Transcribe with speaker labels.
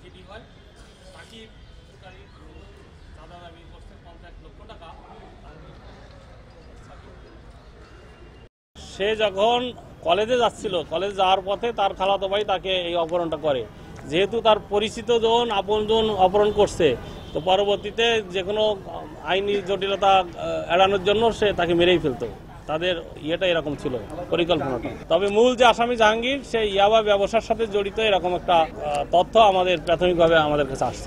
Speaker 1: চিঠি হয় সাকিব চাঁদা দাবি করছে 50 লক্ষ টাকা। সে যখন কলেজে যাচ্ছিল, কলেজে যাওয়ার পথে তার খালাতো ভাই তাকে এই অপহরণটা করে। যেহেতু তার পরিচিত জন আপনজন অপহরণ করছে, তো পরবর্তীতে যে কোনো আইনি জটিলতা এড়ানোর জন্য সে তাকে মেরেই ফেলতো। তাদের ইয়েটা এরকম ছিল, পরিকল্পনাটা। তবে মূল যে আসামি জাহাঙ্গীর, সে ইয়াবা ব্যবসার সাথে জড়িত এরকম একটা তথ্য আমাদের প্রাথমিকভাবে আমাদের কাছে আসছে।